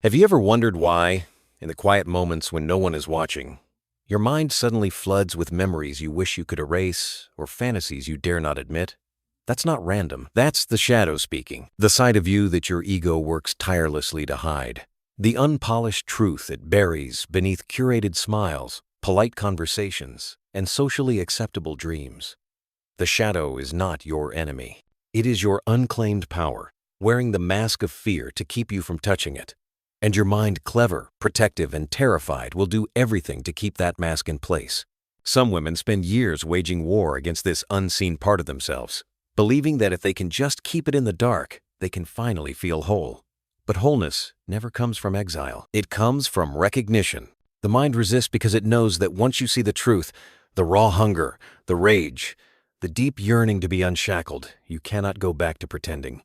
Have you ever wondered why, in the quiet moments when no one is watching, your mind suddenly floods with memories you wish you could erase or fantasies you dare not admit? That's not random. That's the shadow speaking, the side of you that your ego works tirelessly to hide, the unpolished truth it buries beneath curated smiles, polite conversations, and socially acceptable dreams. The shadow is not your enemy. It is your unclaimed power, wearing the mask of fear to keep you from touching it. And your mind, clever, protective, and terrified, will do everything to keep that mask in place. Some women spend years waging war against this unseen part of themselves, believing that if they can just keep it in the dark, they can finally feel whole. But wholeness never comes from exile. It comes from recognition. The mind resists because it knows that once you see the truth, the raw hunger, the rage, the deep yearning to be unshackled, you cannot go back to pretending.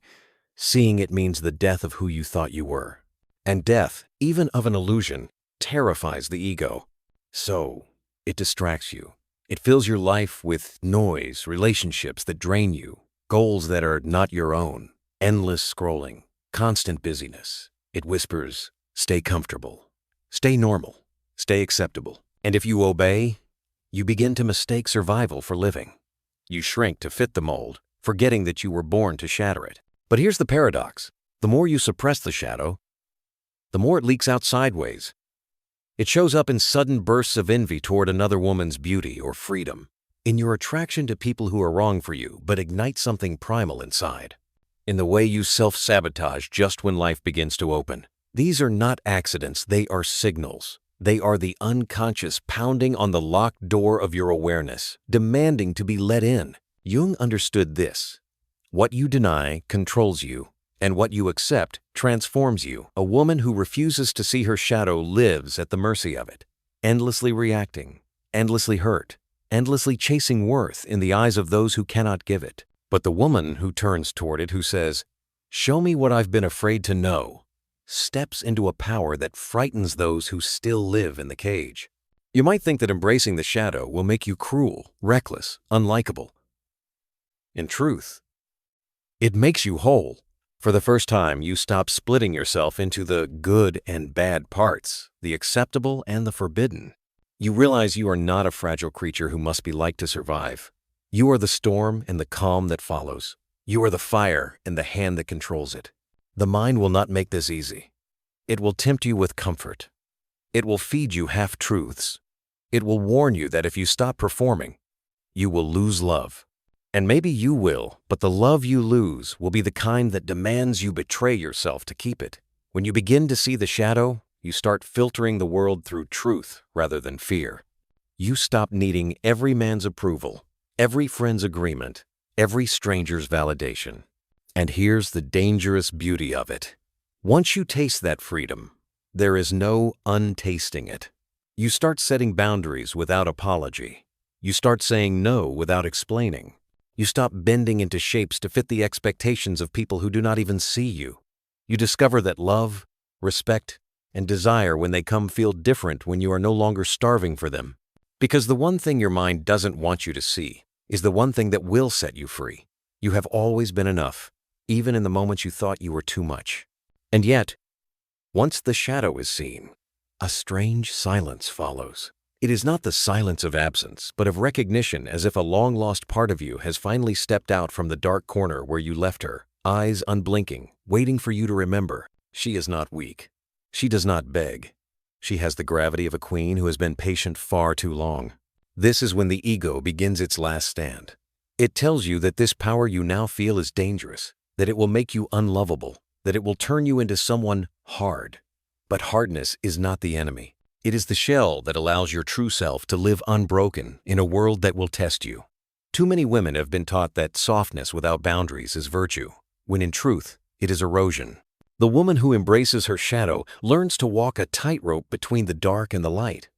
Seeing it means the death of who you thought you were. And death, even of an illusion, terrifies the ego. So, it distracts you. It fills your life with noise, relationships that drain you, goals that are not your own, endless scrolling, constant busyness. It whispers, stay comfortable, stay normal, stay acceptable. And if you obey, you begin to mistake survival for living. You shrink to fit the mold, forgetting that you were born to shatter it. But here's the paradox. The more you suppress the shadow, the more it leaks out sideways. It shows up in sudden bursts of envy toward another woman's beauty or freedom, in your attraction to people who are wrong for you but ignite something primal inside, in the way you self-sabotage just when life begins to open. These are not accidents, they are signals. They are the unconscious pounding on the locked door of your awareness, demanding to be let in. Jung understood this. What you deny controls you, and what you accept transforms you. A woman who refuses to see her shadow lives at the mercy of it, endlessly reacting, endlessly hurt, endlessly chasing worth in the eyes of those who cannot give it. But the woman who turns toward it, who says, "Show me what I've been afraid to know," steps into a power that frightens those who still live in the cage. You might think that embracing the shadow will make you cruel, reckless, unlikable. In truth, it makes you whole. For the first time, you stop splitting yourself into the good and bad parts, the acceptable and the forbidden. You realize you are not a fragile creature who must be liked to survive. You are the storm and the calm that follows. You are the fire and the hand that controls it. The mind will not make this easy. It will tempt you with comfort. It will feed you half-truths. It will warn you that if you stop performing, you will lose love. And maybe you will, but the love you lose will be the kind that demands you betray yourself to keep it. When you begin to see the shadow, you start filtering the world through truth rather than fear. You stop needing every man's approval, every friend's agreement, every stranger's validation. And here's the dangerous beauty of it. Once you taste that freedom, there is no untasting it. You start setting boundaries without apology. You start saying no without explaining. You stop bending into shapes to fit the expectations of people who do not even see you. You discover that love, respect, and desire, when they come, feel different when you are no longer starving for them. Because the one thing your mind doesn't want you to see is the one thing that will set you free. You have always been enough, even in the moments you thought you were too much. And yet, once the shadow is seen, a strange silence follows. It is not the silence of absence, but of recognition, as if a long-lost part of you has finally stepped out from the dark corner where you left her, eyes unblinking, waiting for you to remember. She is not weak. She does not beg. She has the gravity of a queen who has been patient far too long. This is when the ego begins its last stand. It tells you that this power you now feel is dangerous, that it will make you unlovable, that it will turn you into someone hard. But hardness is not the enemy. It is the shell that allows your true self to live unbroken in a world that will test you. Too many women have been taught that softness without boundaries is virtue, when in truth, it is erosion. The woman who embraces her shadow learns to walk a tightrope between the dark and the light.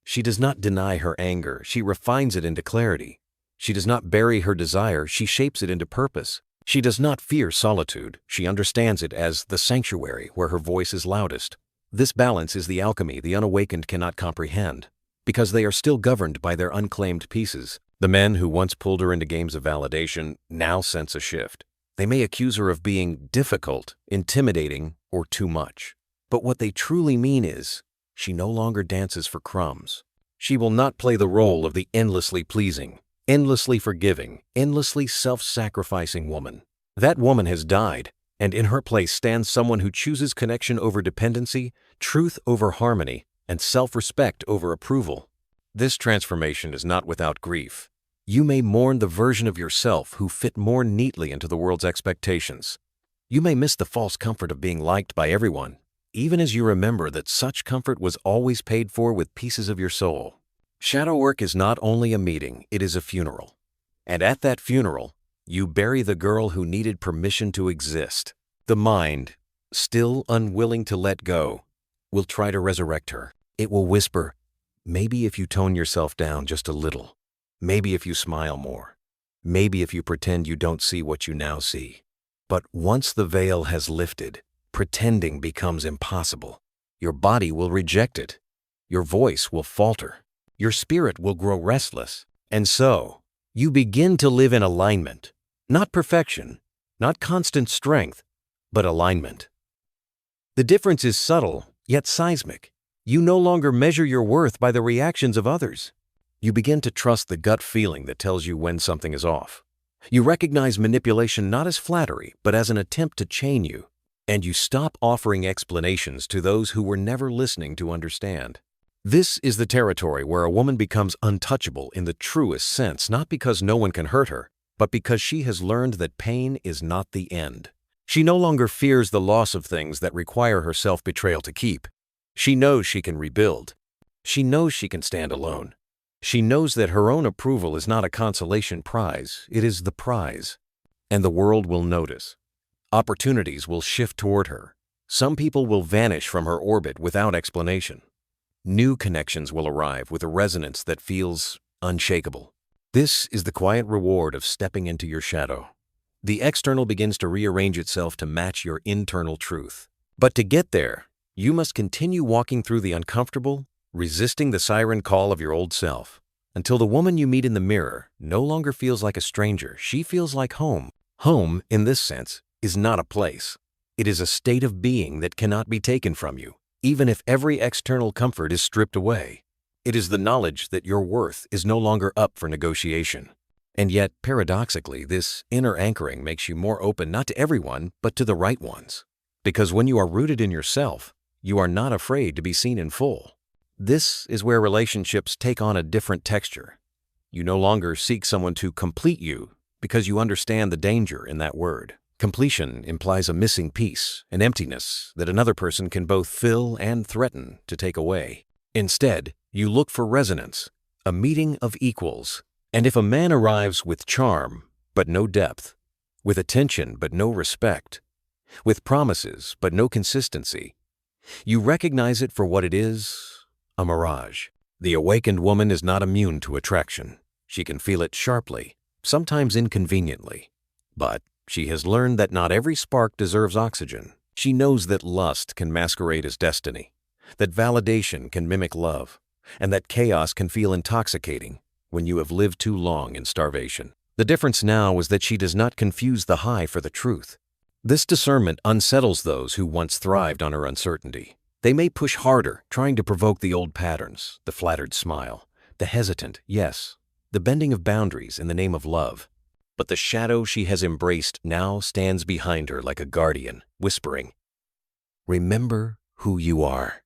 She does not deny her anger, she refines it into clarity. She does not bury her desire, she shapes it into purpose. She does not fear solitude, she understands it as the sanctuary where her voice is loudest. This balance is the alchemy the unawakened cannot comprehend, because they are still governed by their unclaimed pieces. The men who once pulled her into games of validation now sense a shift. They may accuse her of being difficult, intimidating, or too much. But what they truly mean is, she no longer dances for crumbs. She will not play the role of the endlessly pleasing, endlessly forgiving, endlessly self-sacrificing woman. That woman has died, and in her place stands someone who chooses connection over dependency, truth over harmony, and self-respect over approval. This transformation is not without grief. You may mourn the version of yourself who fit more neatly into the world's expectations. You may miss the false comfort of being liked by everyone, even as you remember that such comfort was always paid for with pieces of your soul. Shadow work is not only a meeting, it is a funeral. And at that funeral, you bury the girl who needed permission to exist. The mind, still unwilling to let go, will try to resurrect her. It will whisper, maybe if you tone yourself down just a little, maybe if you smile more, maybe if you pretend you don't see what you now see. But once the veil has lifted, pretending becomes impossible. Your body will reject it. Your voice will falter. Your spirit will grow restless. And so, you begin to live in alignment. Not perfection, not constant strength, but alignment. The difference is subtle, yet seismic. You no longer measure your worth by the reactions of others. You begin to trust the gut feeling that tells you when something is off. You recognize manipulation not as flattery, but as an attempt to chain you. And you stop offering explanations to those who were never listening to understand. This is the territory where a woman becomes untouchable in the truest sense, not because no one can hurt her, but because she has learned that pain is not the end. She no longer fears the loss of things that require her self-betrayal to keep. She knows she can rebuild. She knows she can stand alone. She knows that her own approval is not a consolation prize, it is the prize. And the world will notice. Opportunities will shift toward her. Some people will vanish from her orbit without explanation. New connections will arrive with a resonance that feels unshakable. This is the quiet reward of stepping into your shadow. The external begins to rearrange itself to match your internal truth. But to get there, you must continue walking through the uncomfortable, resisting the siren call of your old self, until the woman you meet in the mirror no longer feels like a stranger. She feels like home. Home, in this sense, is not a place. It is a state of being that cannot be taken from you, even if every external comfort is stripped away. It is the knowledge that your worth is no longer up for negotiation. And yet, paradoxically, this inner anchoring makes you more open not to everyone, but to the right ones. Because when you are rooted in yourself, you are not afraid to be seen in full. This is where relationships take on a different texture. You no longer seek someone to complete you because you understand the danger in that word. Completion implies a missing piece, an emptiness that another person can both fill and threaten to take away. Instead, you look for resonance, a meeting of equals. And if a man arrives with charm, but no depth, with attention but no respect, with promises but no consistency, you recognize it for what it is, a mirage. The awakened woman is not immune to attraction. She can feel it sharply, sometimes inconveniently. But she has learned that not every spark deserves oxygen. She knows that lust can masquerade as destiny, that validation can mimic love, and that chaos can feel intoxicating when you have lived too long in starvation. The difference now is that she does not confuse the high for the truth. This discernment unsettles those who once thrived on her uncertainty. They may push harder, trying to provoke the old patterns, the flattered smile, the hesitant yes, the bending of boundaries in the name of love. But the shadow she has embraced now stands behind her like a guardian, whispering, "Remember who you are.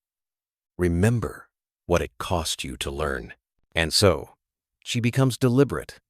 Remember what it cost you to learn." And so, she becomes deliberate.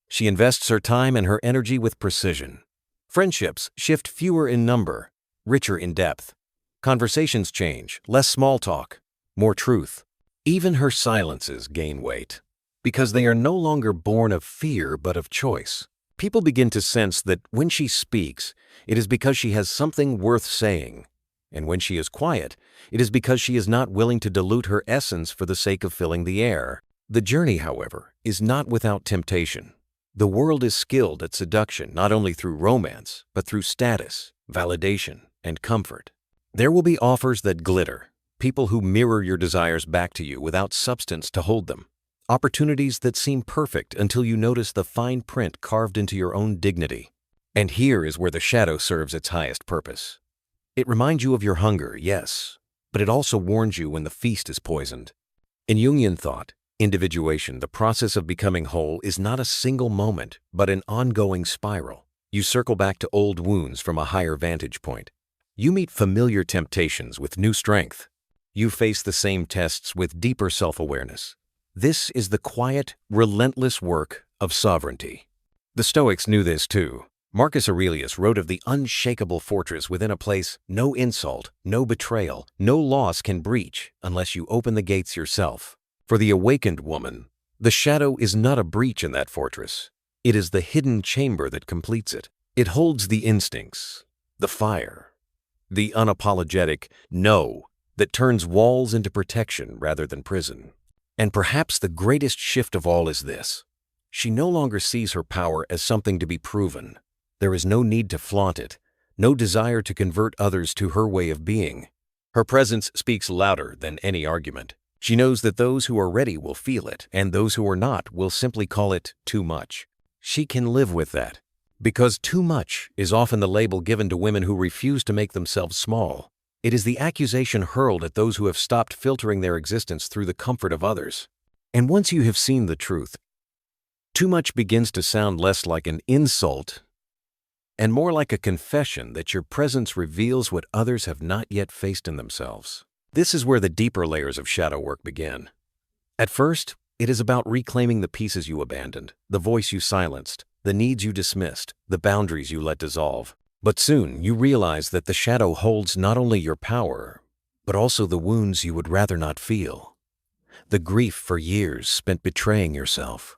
She invests her time and her energy with precision. Friendships shift fewer in number, richer in depth. Conversations change, less small talk, more truth. Even her silences gain weight, because they are no longer born of fear but of choice. People begin to sense that when she speaks, it is because she has something worth saying. And when she is quiet, it is because she is not willing to dilute her essence for the sake of filling the air. The journey, however, is not without temptation. The world is skilled at seduction not only through romance, but through status, validation, and comfort. There will be offers that glitter, people who mirror your desires back to you without substance to hold them. Opportunities that seem perfect until you notice the fine print carved into your own dignity. And here is where the shadow serves its highest purpose. It reminds you of your hunger, yes, but it also warns you when the feast is poisoned. In Jungian thought, individuation, the process of becoming whole, is not a single moment, but an ongoing spiral. You circle back to old wounds from a higher vantage point. You meet familiar temptations with new strength. You face the same tests with deeper self-awareness. This is the quiet, relentless work of sovereignty. The Stoics knew this too. Marcus Aurelius wrote of the unshakable fortress within a place no insult, no betrayal, no loss can breach unless you open the gates yourself. For the awakened woman, the shadow is not a breach in that fortress. It is the hidden chamber that completes it. It holds the instincts, the fire, the unapologetic no that turns walls into protection rather than prison. And perhaps the greatest shift of all is this. She no longer sees her power as something to be proven. There is no need to flaunt it, no desire to convert others to her way of being. Her presence speaks louder than any argument. She knows that those who are ready will feel it, and those who are not will simply call it too much. She can live with that, because too much is often the label given to women who refuse to make themselves small. It is the accusation hurled at those who have stopped filtering their existence through the comfort of others. And once you have seen the truth, too much begins to sound less like an insult and more like a confession that your presence reveals what others have not yet faced in themselves. This is where the deeper layers of shadow work begin. At first, it is about reclaiming the pieces you abandoned, the voice you silenced, the needs you dismissed, the boundaries you let dissolve. But soon you realize that the shadow holds not only your power, but also the wounds you would rather not feel. The grief for years spent betraying yourself.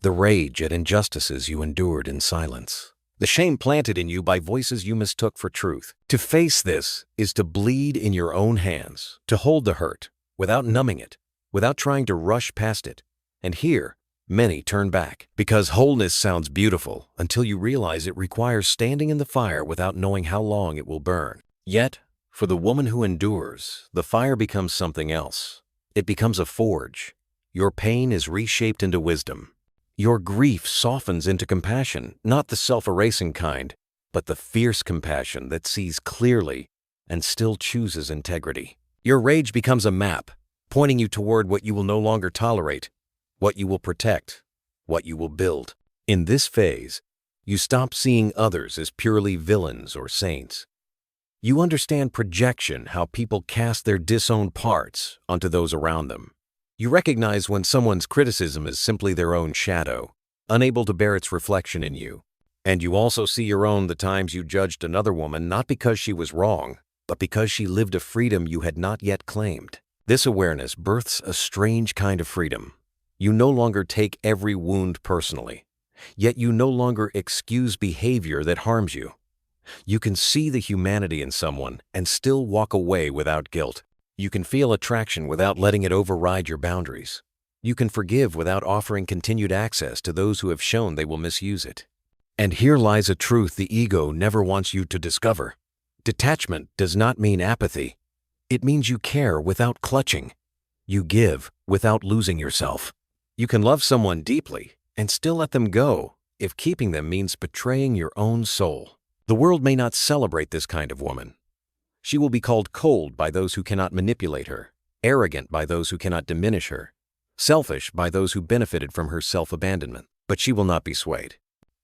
The rage at injustices you endured in silence. The shame planted in you by voices you mistook for truth. To face this is to bleed in your own hands, to hold the hurt without numbing it, without trying to rush past it. And here, many turn back, because wholeness sounds beautiful until you realize it requires standing in the fire without knowing how long it will burn. Yet, for the woman who endures, the fire becomes something else. It becomes a forge. Your pain is reshaped into wisdom. Your grief softens into compassion, not the self-erasing kind, but the fierce compassion that sees clearly and still chooses integrity. Your rage becomes a map, pointing you toward what you will no longer tolerate, what you will protect, what you will build. In this phase, you stop seeing others as purely villains or saints. You understand projection, how people cast their disowned parts onto those around them. You recognize when someone's criticism is simply their own shadow, unable to bear its reflection in you. And you also see your own the times you judged another woman not because she was wrong, but because she lived a freedom you had not yet claimed. This awareness births a strange kind of freedom. You no longer take every wound personally, yet you no longer excuse behavior that harms you. You can see the humanity in someone and still walk away without guilt. You can feel attraction without letting it override your boundaries. You can forgive without offering continued access to those who have shown they will misuse it. And here lies a truth the ego never wants you to discover. Detachment does not mean apathy. It means you care without clutching. You give without losing yourself. You can love someone deeply and still let them go if keeping them means betraying your own soul. The world may not celebrate this kind of woman. She will be called cold by those who cannot manipulate her, arrogant by those who cannot diminish her, selfish by those who benefited from her self-abandonment. But she will not be swayed,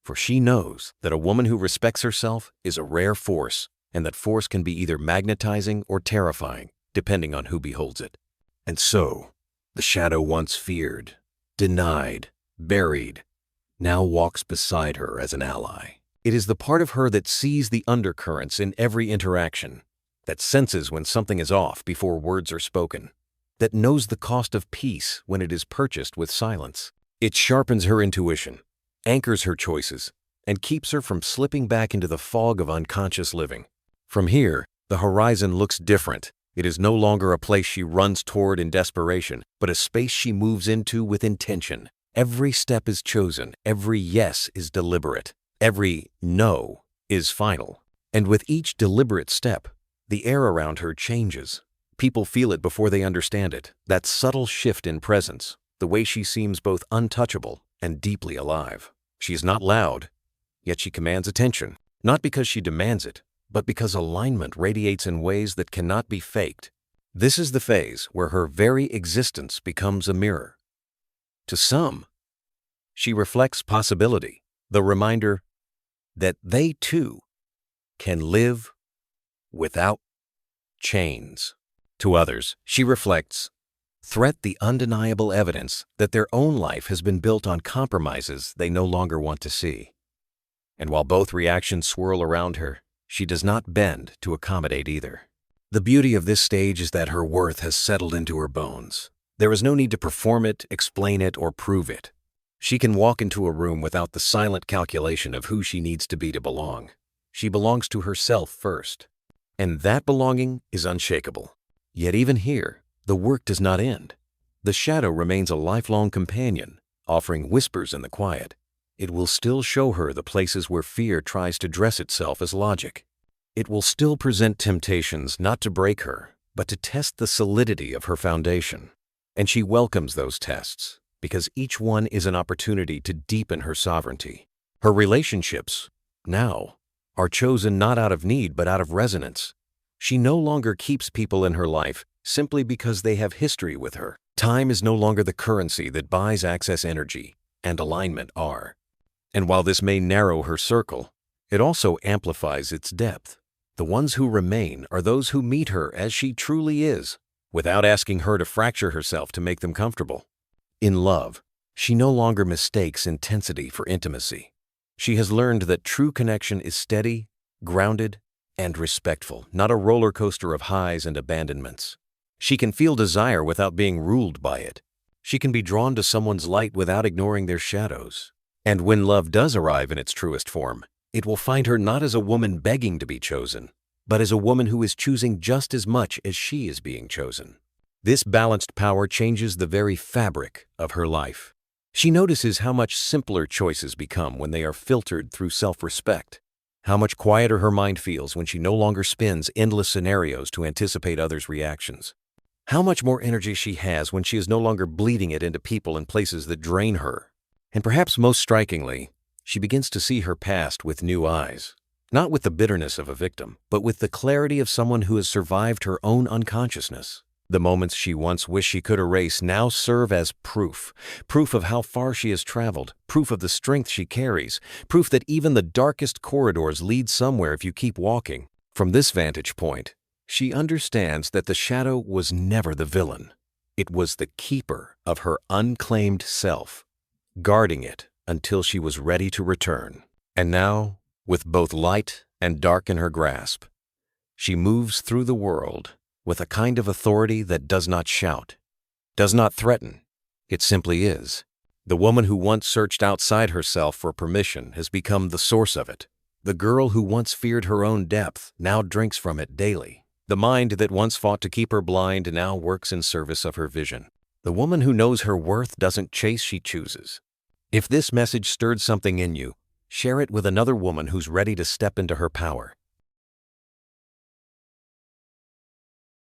for she knows that a woman who respects herself is a rare force, and that force can be either magnetizing or terrifying, depending on who beholds it. And so, the shadow once feared, denied, buried, now walks beside her as an ally. It is the part of her that sees the undercurrents in every interaction, that senses when something is off before words are spoken, that knows the cost of peace when it is purchased with silence. It sharpens her intuition, anchors her choices, and keeps her from slipping back into the fog of unconscious living. From here, the horizon looks different. It is no longer a place she runs toward in desperation, but a space she moves into with intention. Every step is chosen, every yes is deliberate, every no is final. And with each deliberate step, the air around her changes. People feel it before they understand it. That subtle shift in presence, the way she seems both untouchable and deeply alive. She is not loud, yet she commands attention, not because she demands it, but because alignment radiates in ways that cannot be faked. This is the phase where her very existence becomes a mirror. To some, she reflects possibility, the reminder that they too can live without chains. To others, she reflects threat, the undeniable evidence that their own life has been built on compromises they no longer want to see. And while both reactions swirl around her, she does not bend to accommodate either. The beauty of this stage is that her worth has settled into her bones. There is no need to perform it, explain it, or prove it. She can walk into a room without the silent calculation of who she needs to be to belong. She belongs to herself first. And that belonging is unshakable. Yet even here, the work does not end. The shadow remains a lifelong companion, offering whispers in the quiet. It will still show her the places where fear tries to dress itself as logic. It will still present temptations not to break her, but to test the solidity of her foundation. And she welcomes those tests, because each one is an opportunity to deepen her sovereignty. Her relationships, now, are chosen not out of need but out of resonance. She no longer keeps people in her life simply because they have history with her. Time is no longer the currency that buys access. Energy and alignment are. And while this may narrow her circle, it also amplifies its depth. The ones who remain are those who meet her as she truly is, without asking her to fracture herself to make them comfortable. In love, she no longer mistakes intensity for intimacy. She has learned that true connection is steady, grounded, and respectful, not a roller coaster of highs and abandonments. She can feel desire without being ruled by it. She can be drawn to someone's light without ignoring their shadows. And when love does arrive in its truest form, it will find her not as a woman begging to be chosen, but as a woman who is choosing just as much as she is being chosen. This balanced power changes the very fabric of her life. She notices how much simpler choices become when they are filtered through self-respect, how much quieter her mind feels when she no longer spins endless scenarios to anticipate others' reactions, how much more energy she has when she is no longer bleeding it into people and places that drain her. And perhaps most strikingly, she begins to see her past with new eyes, not with the bitterness of a victim, but with the clarity of someone who has survived her own unconsciousness. The moments she once wished she could erase now serve as proof of how far she has traveled, proof of the strength she carries, proof that even the darkest corridors lead somewhere if you keep walking. From this vantage point, she understands that the shadow was never the villain. It was the keeper of her unclaimed self, guarding it until she was ready to return. And now, with both light and dark in her grasp, she moves through the world with a kind of authority that does not shout, does not threaten. It simply is. The woman who once searched outside herself for permission has become the source of it. The girl who once feared her own depth now drinks from it daily. The mind that once fought to keep her blind now works in service of her vision. The woman who knows her worth doesn't chase, she chooses. If this message stirred something in you, share it with another woman who's ready to step into her power.